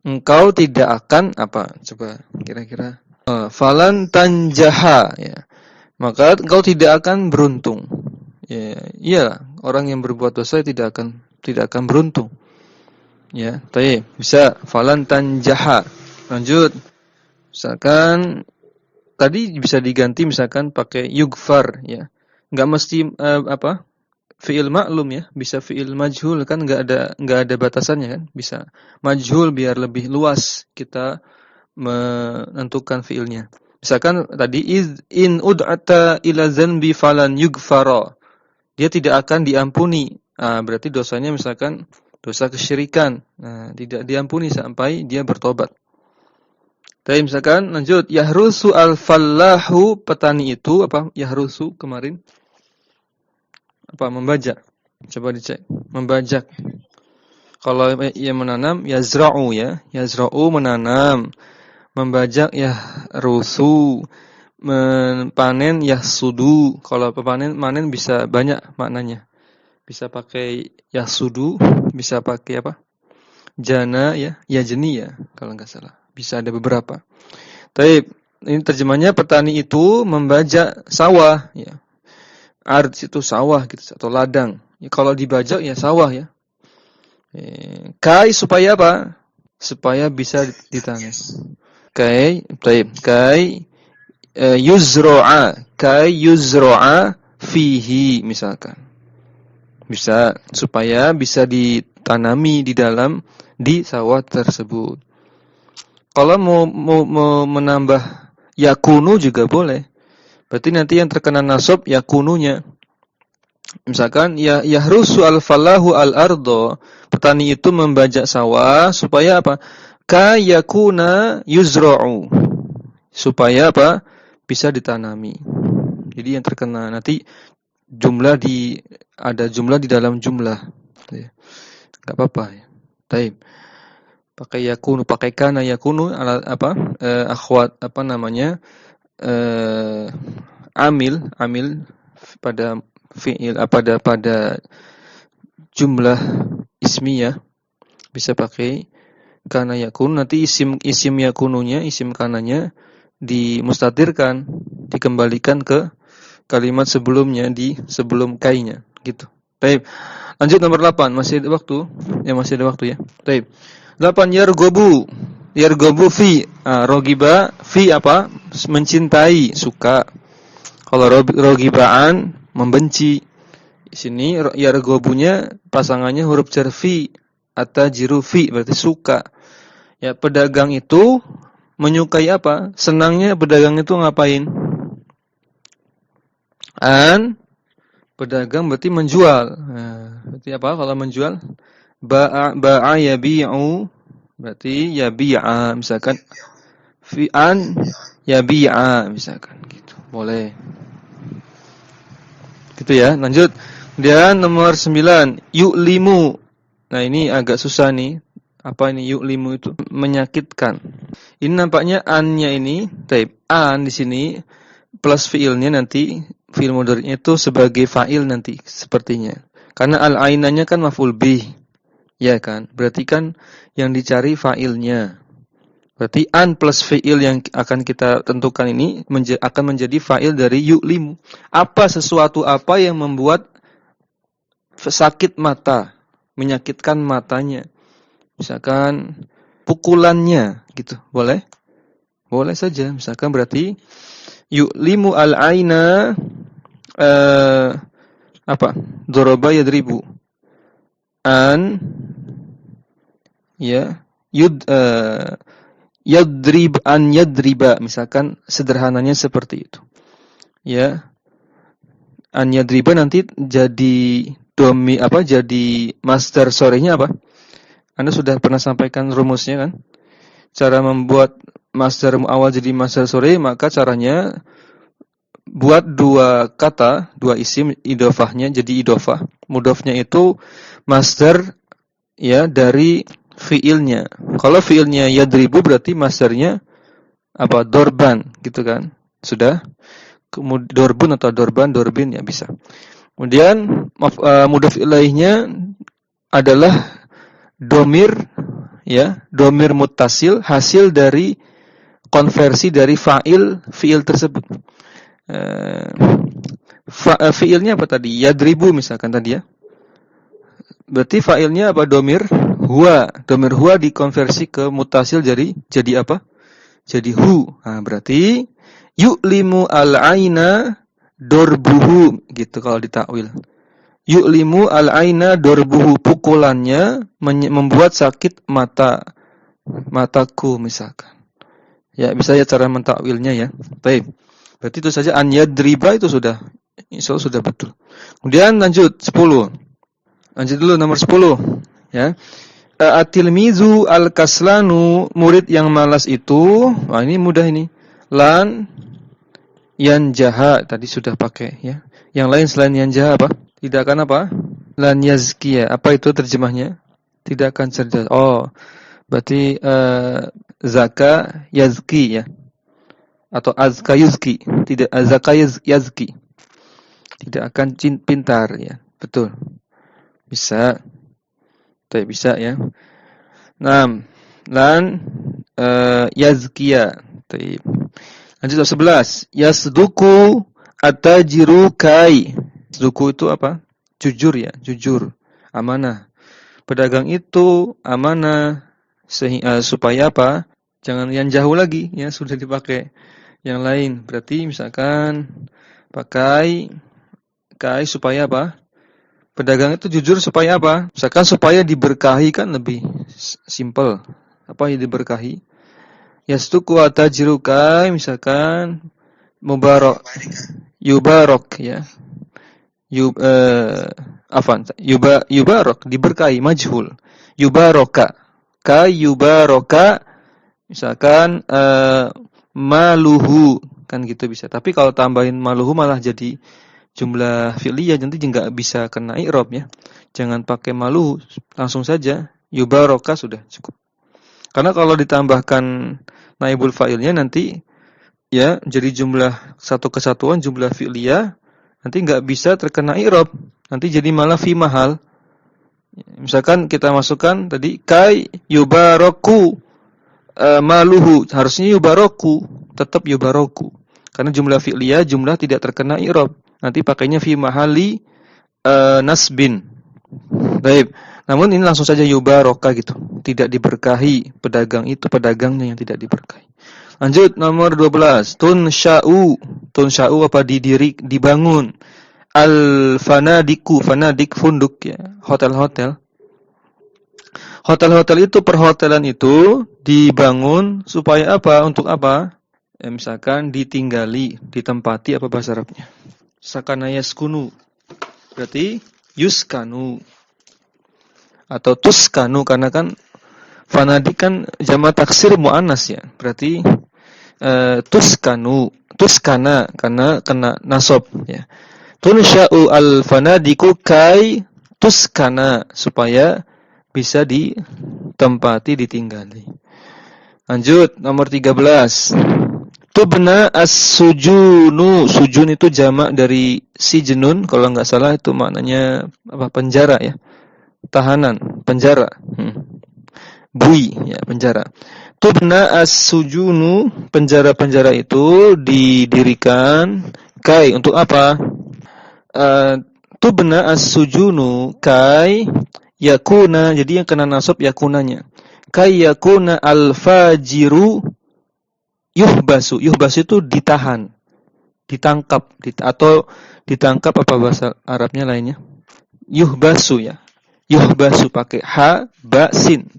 S1: Engkau tidak akan apa? Coba kira-kira. Falan tanjaha, ya. Maka engkau tidak akan beruntung. Ya, iya, orang yang berbuat dosa tidak akan beruntung. Ya, baik. Bisa falan tanjaha. Lanjut. Misalkan tadi bisa diganti misalkan pakai yugfar, ya. Enggak mesti apa? Fi'il maklum, ya, bisa fi'il majhul, kan enggak ada batasannya, kan, bisa majhul biar lebih luas kita menentukan fi'ilnya. Misalkan tadi in ud'ata ila dzanbi falan yugfara, dia tidak akan diampuni. Berarti dosanya misalkan dosa kesyirikan, tidak diampuni sampai dia bertobat. Tapi misalkan lanjut, yahrusu al-fallahu, petani itu apa? Yahrusu kemarin apa? Membajak. Coba dicek. Membajak. Kalau ia menanam, yazra'u, ya. Yazra'u menanam. Membajak, yahrusu. Panen, yahsudu. Kalau manen bisa banyak maknanya. Bisa pakai yahsudu, bisa pakai apa? Jana, ya. Yajni, ya. Kalau enggak salah. Bisa ada beberapa. Tapi ini terjemahnya petani itu membajak sawah, ya. Ard itu sawah gitu atau ladang. Ya, kalau dibajak ya sawah, ya. Kai supaya apa? Supaya bisa ditanam. Kai yuzro'a fihi misalkan. Bisa supaya bisa ditanami di sawah tersebut. Kalau mau menambah yakunu juga boleh. Berarti nanti yang terkena nasab yakununya. Misalkan yahrusu al-falahu al-ardo, petani itu membajak sawah supaya apa? Ka yakuna yuzra'u. Supaya apa? Bisa ditanami. Jadi yang terkena nanti ada jumlah di dalam jumlah. Enggak apa-apa, ya. Baik. Pakai yakunu, pakai kana yakunu apa? Akhwat apa namanya? Amil pada fi'il pada jumlah ismiyah bisa pakai kana yakun. Nanti isim yakununya, isim kananya dimustatirkan, dikembalikan ke kalimat sebelumnya sebelum kainya, gitu. Baik. Lanjut nomor 8, masih ada waktu? Ya, masih ada waktu, ya. Baik. 8 yargobu fi. Rogiba fi apa? Mencintai, suka. Kalau rogibaan membenci. Di sini yargobunya pasangannya huruf jar fi atau jiru fi, berarti suka. Ya, pedagang itu menyukai apa? Senangnya pedagang itu ngapain? Pedagang berarti menjual. Berarti apa kalau menjual? Ba'a yabi'u, berarti yabi'a, misalkan fi'an yabi'a, misalkan gitu. Boleh. Gitu, ya. Lanjut. Kemudian nomor 9, yu'limu. Nah, ini agak susah nih. Apa ini yu'limu itu? Menyakitkan. Ini nampaknya an-nya ini, an di sini plus fiilnya nanti, fiil mudhari'nya itu sebagai fa'il nanti sepertinya. Karena al-ainanya kan maf'ul bih. Ya kan? Berarti kan yang dicari fa'ilnya. Berarti an plus fi'il yang akan kita tentukan ini akan menjadi fa'il dari yu'limu. Sesuatu apa yang membuat sakit mata, menyakitkan matanya. Misalkan pukulannya, gitu. Boleh? Boleh saja. Misalkan berarti yu'limu al-aina Doroba yadribu. Yadriba, misalkan sederhananya seperti itu. Ya. An yadriba nanti jadi jadi masdar sorenya apa? Anda sudah pernah sampaikan rumusnya, kan? Cara membuat masdar awal jadi masdar sore, maka caranya buat dua kata, dua isim, idhofahnya jadi idhofah. Mudhofnya itu masdar, ya, dari fiilnya. Kalau fiilnya yadribu berarti masdarnya apa? Dorban, gitu kan? Sudah. Kemudian dorbun atau dorban, dorbin ya bisa. Kemudian mudhaf ilaihnya adalah domir, ya, domir muttasil hasil dari konversi dari fiil tersebut. Fiilnya apa tadi? Yadribu misalkan tadi ya. Berarti fa'ilnya apa? Domir huwa. Domir huwa dikonversi ke mutasil jadi apa? Jadi hu. Nah, berarti yu'limu al-aina dorbuhu gitu kalau ditakwil. Yu'limu al-aina dorbuhu, pukulannya membuat sakit mataku misalkan. Ya, bisa ya cara mentakwilnya ya. Baik. Berarti itu saja an yadriba itu sudah insyaallah sudah betul. Kemudian lanjut 10. Lanjut dulu nomor 10 ya. At-tilmizu al-kaslanu, murid yang malas itu. Wah, ini mudah ini. Lan yanjaha tadi sudah pakai ya. Yang lain selain yanjaha apa? Tidak akan apa? Lan yazkiya. Apa itu terjemahnya? Tidak akan cerdas. Oh, berarti zaka yazki ya. Atau azka yuzki. Tidak zaka yazki. Tidak akan pintar ya. Betul. Bisa. Tapi bisa ya. Nah, lan yazkiya. Tapi lanjut 11. Yasduku atajiru kai. Yasduku itu apa? Jujur ya, jujur. Amanah. Pedagang itu amanah supaya apa? Jangan yang jauh lagi ya, sudah dipakai yang lain. Berarti misalkan pakai kai supaya apa? Pedagang itu jujur supaya apa? Misalkan supaya diberkahi kan lebih simple. Apa yang diberkahi? Yastuku atajiru kai misalkan mubarak, yubarak ya. Yubarak diberkahi majhul. Yubaraka. Kai yubaraka misalkan maluhu kan gitu bisa. Tapi kalau tambahin maluhu malah jadi jumlah fi'liyah, nanti enggak bisa kena i'rab ya. Jangan pakai maluhu, langsung saja yubaraka sudah cukup. Karena kalau ditambahkan naibul fa'ilnya nanti ya jadi jumlah satu kesatuan jumlah fi'liyah, nanti enggak bisa terkena i'rab. Nanti jadi malah fi mahal. Misalkan kita masukkan tadi kai yubaraku maluhu, harusnya yubaraku, tetap yubaraku. Karena jumlah fi'liyah jumlah tidak terkena i'rab. Nanti pakainya fi mahali nasbin. Baik. Namun ini langsung saja yubaraka gitu. Tidak diberkahi pedagang itu, pedagangnya yang tidak diberkahi. Lanjut nomor 12. Tunsya'u apa dibangun. Al-fanadiku, fanadik funduk ya, hotel-hotel. Hotel-hotel itu, perhotelan itu dibangun supaya apa? Untuk apa? Ya, misalkan ditinggali, ditempati, apa bahasa Arabnya? Sakana yaskunu. Berarti yuskanu. Atau tuskanu, karena kan fanadik kan jamak taksir muannas ya. Berarti tuskanu, tuskana karena kena nasab ya. Tunsya'u al-fanadiku kai tuskana, supaya bisa ditempati, ditinggali. Lanjut nomor 13. Tubna as-sujunu. Sujun itu jamak dari sijnun, kalau enggak salah itu maknanya apa? Penjara ya. Tahanan, penjara. Bui ya, penjara. Tubna as-sujunu, penjara-penjara itu didirikan kai untuk apa? Tubna as-sujunu kai yakuna, jadi yang kena nasab yakunanya. Kai yakuna al-fajiru yuhbasu. Yuhbasu itu ditahan, ditangkap, atau ditangkap, apa bahasa Arabnya lainnya? Yuhbasu ya. Yuhbasu pakai ha, ba, sin.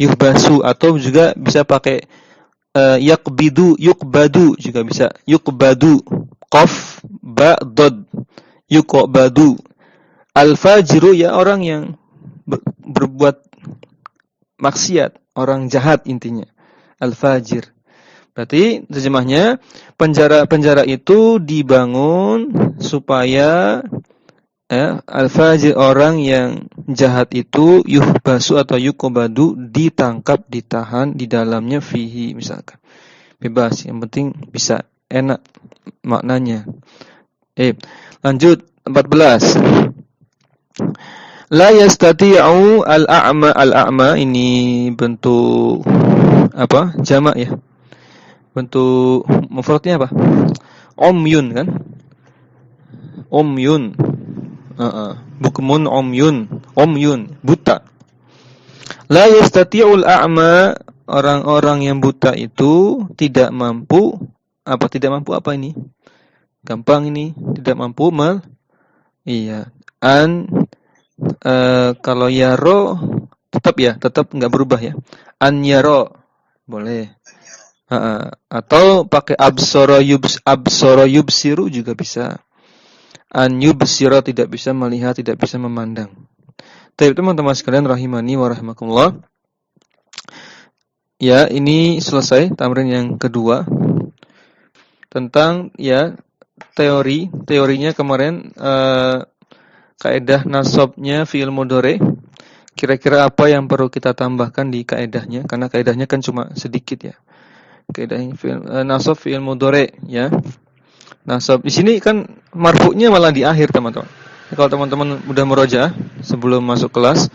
S1: Yuhbasu, atau juga bisa pakai yakbidu, yukbadu juga bisa. Yukbadu, qaf, ba, dod. Yukbadu. Al-fajiru ya orang yang berbuat maksiat, orang jahat intinya. Al-fajir. Berarti terjemahnya penjara-penjara itu dibangun supaya Al-fajir, orang yang jahat itu yuhbasu atau yukobadu, ditangkap, ditahan di dalamnya fihi, misalkan bebas, yang penting bisa, enak maknanya. Lanjut 14. La yastati'u al-a'ma ini bentuk apa? Jamak ya. Bentuk mufradnya apa? Umyun kan? Umyun. Bukmun umyun, buta. La yastati'ul a'ma, orang-orang yang buta itu tidak mampu apa ini? Gampang ini, tidak mampu iya. Kalau yaro tetap enggak berubah ya. An yaro boleh. Atau pakai absara yubsiru juga bisa. An yubsira, tidak bisa melihat, tidak bisa memandang. Baik, teman-teman sekalian rahimani wa rahimakumullah. Ya, ini selesai tamrin yang kedua tentang ya teorinya kemarin, kaidah nasabnya fi'il mudhari. Kira-kira apa yang perlu kita tambahkan di kaidahnya, karena kaidahnya kan cuma sedikit ya. Kaidah nasab fi'il mudhari ya. Nasab di sini kan marfu'nya malah di akhir, teman-teman. Kalau teman-teman udah murojaah sebelum masuk kelas,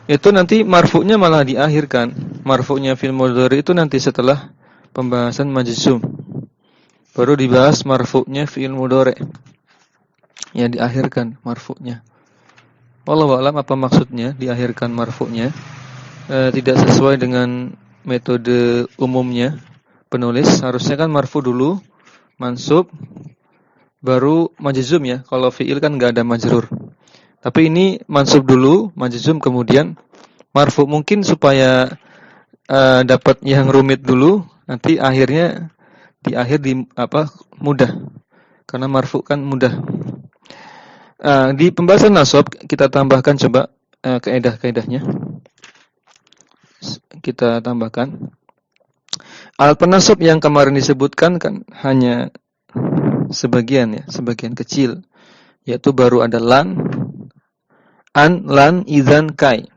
S1: itu nanti marfu'nya malah diakhirkan. Marfu'nya fi'il mudhari itu nanti setelah pembahasan majzum. Baru dibahas marfu'nya fi'il mudhari. Ya, diakhirkan marfu'nya. Wallahu a'lam apa maksudnya diakhirkan marfu'nya. Tidak sesuai dengan metode umumnya penulis. Harusnya kan marfu dulu, mansub, baru majzum ya. Kalau fi'il kan enggak ada majrur. Tapi ini mansub dulu, majzum, kemudian marfu. Mungkin supaya dapat yang rumit dulu, nanti akhirnya di akhir mudah. Karena marfu kan mudah. Di pembahasan nasab kita tambahkan coba kaidah-kaidahnya. Kita tambahkan. Alat penasab yang kemarin disebutkan kan hanya sebagian kecil, yaitu baru ada lan, an, lan, idzan, kai.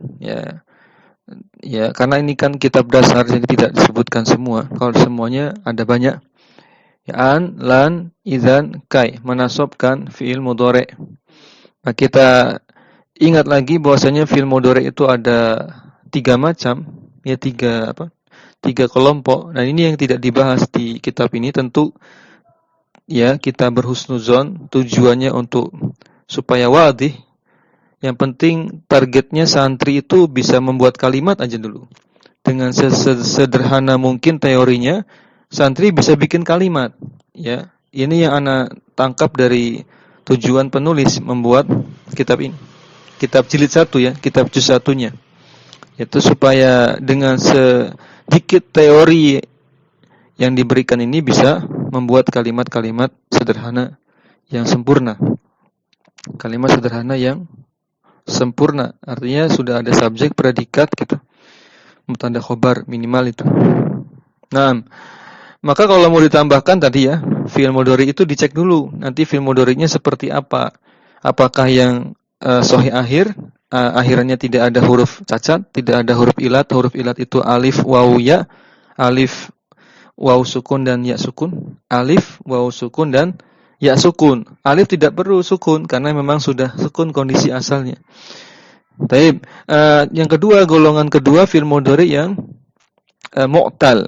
S1: Ya, karena ini kan kitab dasar jadi tidak disebutkan semua. Kalau semuanya ada banyak. Ya, an, lan, idzan, kai menasabkan fi'il mudhari. Nah, kita ingat lagi bahwasanya fi'il mudhari itu ada 3 macam, ya 3 kelompok. Dan ini yang tidak dibahas di kitab ini. Tentu ya kita berhusnuzon, tujuannya untuk supaya wadih. Yang penting targetnya santri itu bisa membuat kalimat aja dulu. Dengan sesederhana mungkin teorinya, santri bisa bikin kalimat. Ya, ini yang ana tangkap dari tujuan penulis membuat kitab ini. Kitab jilid 1 ya, kitab juz 1-nya. Yaitu supaya dengan sedikit teori yang diberikan ini bisa membuat kalimat-kalimat sederhana yang sempurna. Kalimat sederhana yang sempurna, artinya sudah ada subjek, predikat gitu. Mubtada khobar minimal itu. Nah, maka kalau mau ditambahkan tadi ya, fi'il mudhari itu dicek dulu. Nanti fi'il mudhari'nya seperti apa? Apakah yang sahih akhir, akhirannya tidak ada huruf cacat, tidak ada huruf ilat. Huruf ilat itu alif, waw, ya. Alif, waw sukun dan ya sukun. Alif, waw sukun dan ya sukun. Alif tidak perlu sukun karena memang sudah sukun kondisi asalnya. Baik, yang kedua, golongan kedua fi'il mudhari yang mu'tal.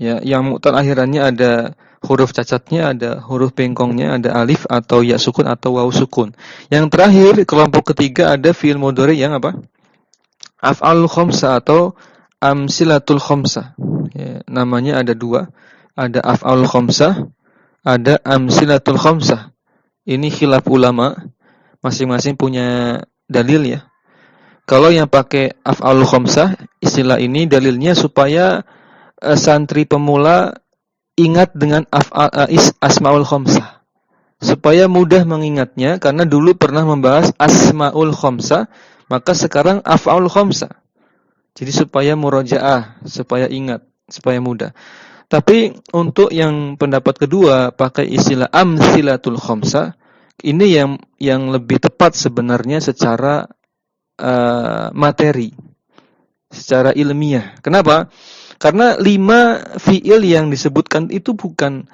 S1: Ya, yang mu'tal akhirannya ada huruf cacatnya, ada huruf bengkongnya, ada alif atau ya sukun atau waw sukun. Yang terakhir, kelompok ketiga ada fi'il mudhari yang apa? Af'alul khamsah atau amsilatul khamsah. Ya, namanya ada 2. Ada af'alul khamsah, ada amsilatul khamsah. Ini khilaf ulama, masing-masing punya dalil ya. Kalau yang pakai af'alul khamsah, istilah ini dalilnya supaya santri pemula ingat dengan asmaul khamsah. Supaya mudah mengingatnya, karena dulu pernah membahas asmaul khamsah, maka sekarang af'alul khamsah. Jadi supaya murojaah, supaya ingat, supaya mudah. Tapi untuk yang pendapat kedua pakai istilah amsilatul khamsah, ini yang yang lebih tepat sebenarnya secara materi, secara ilmiah. Kenapa? Karena 5 fiil yang disebutkan itu bukan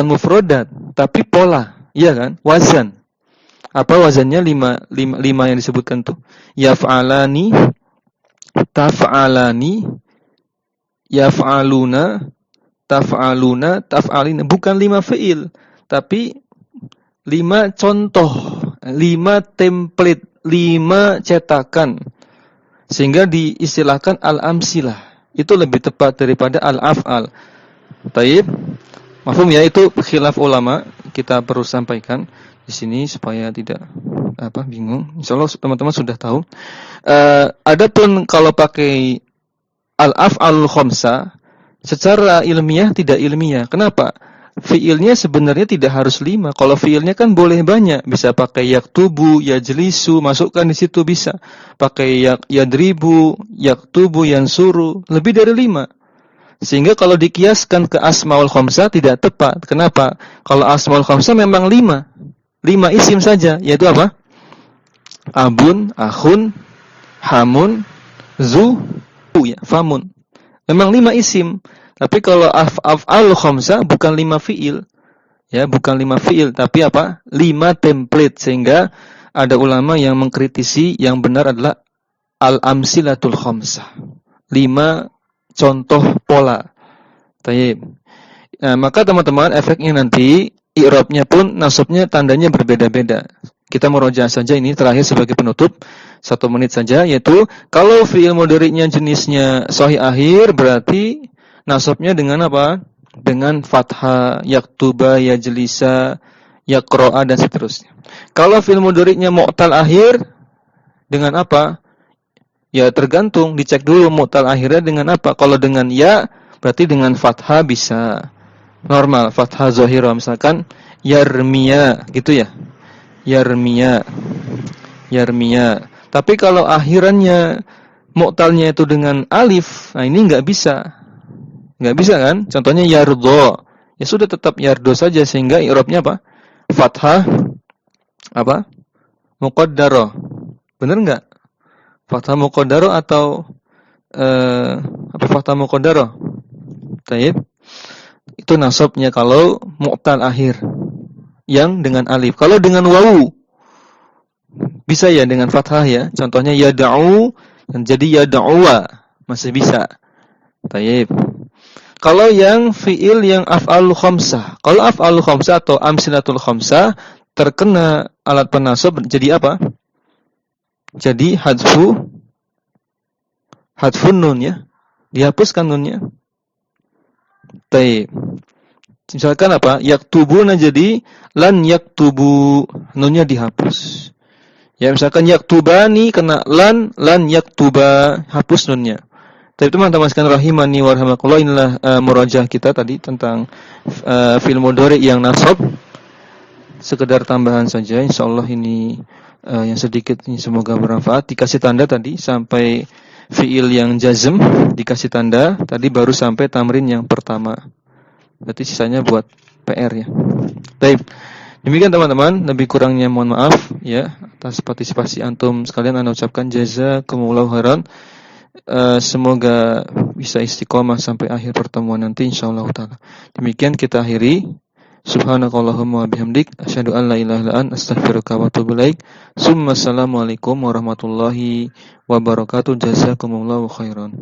S1: mufradat, tapi pola, iya kan? Wazan. Apa wazannya 5 yang disebutkan tuh? Yaf'alani, taf'alani, yaf'aluna, taf'aluna, taf'alina. Bukan 5 fiil, tapi 5 contoh, 5 template, 5 cetakan. Sehingga diistilahkan al-amsilah. Itu lebih tepat daripada al-af'al. Taib. Mafhum ya, itu khilaf ulama, kita perlu sampaikan di sini supaya tidak bingung. Insyaallah teman-teman sudah tahu. Adapun kalau pakai al-af'alul khamsah secara ilmiah tidak ilmiah. Kenapa? Fiilnya sebenarnya tidak harus 5. Kalau fiilnya kan boleh banyak. Bisa pakai yaktubu, yajlisu, masukkan di situ bisa. Pakai yadribu, yaktubu, yansuru, lebih dari 5. Sehingga kalau dikiaskan ke asmaul khamsah tidak tepat. Kenapa? Kalau asmaul khamsah memang 5. 5 isim saja, yaitu apa? Abun, akhun, hamun, zu, ya, famun. Memang 5 isim. Tapi kalau af'al khamsah bukan 5 fiil. Ya, bukan 5 fiil, tapi apa? 5 template. Sehingga ada ulama yang mengkritisi yang benar adalah al-amsilatul khamsah. 5 contoh pola. Taib. Nah, maka teman-teman efeknya nanti i'rabnya pun nasabnya tandanya berbeda-beda. Kita meroja saja ini terakhir sebagai penutup 1 menit saja, yaitu kalau fi'il mudhari'nya jenisnya sahih akhir berarti nasabnya dengan apa? Dengan fathah, yaktuba, yajlisa, yaqra'a dan seterusnya. Kalau fi'il mudhari'nya mu'tal akhir dengan apa? Ya tergantung, dicek dulu mu'tal akhirnya dengan apa. Kalau dengan ya berarti dengan fathah bisa. Normal, fathah zahira misalkan yarmiya gitu ya. Yarmiya. Yarmiya. Tapi kalau akhirannya mu'talnya itu dengan alif, nah ini enggak bisa. Enggak bisa kan? Contohnya yardho. Ya sudah tetap yardho saja sehingga i'rabnya apa? Fathah apa? Muqaddarah. Benar enggak? Fathah muqaddarah atau fathah muqaddarah? Taib. Itu nasabnya kalau mu'tal akhir yang dengan alif. Kalau dengan wawu bisa ya dengan fathah ya. Contohnya yad'u dan jadi yad'uwa masih bisa. Taib. Kalau yang fiil yang af'alul khamsah. Kalau af'alul khamsah atau amsilatul khamsah terkena alat penasab jadi apa? Jadi hadfun nun ya. Dihapuskan nunnya. Taib. Misalkan apa? Yaktubuna jadi lan yaktubu, nunnya dihapus. Ya misalkan yaktubani kena lan yaktuba, hapus nunnya. Tapi teman-teman sekalian rahimani wa rahimakumullah, inilah murajaah kita tadi tentang fi'il mudhari yang nasab. Sekedar tambahan saja, insyaallah ini yang sedikit ini semoga bermanfaat. Dikasih tanda tadi sampai fi'il yang jazm dikasih tanda, tadi baru sampai tamrin yang pertama. Berarti sisanya buat PR ya. Baik. Demikian teman-teman, lebih kurangnya mohon maaf ya atas partisipasi antum sekalian. Ana ucapkan jazakumullahu khairan. Semoga bisa istiqomah sampai akhir pertemuan nanti insyaallah taala. Demikian kita akhiri. Subhanakallahumma wa bihamdik asyhadu an la ilaha illa anta astaghfiruka wa atubu ilaik. Assalamualaikum warahmatullahi wabarakatuh. Jazakumullahu khairan.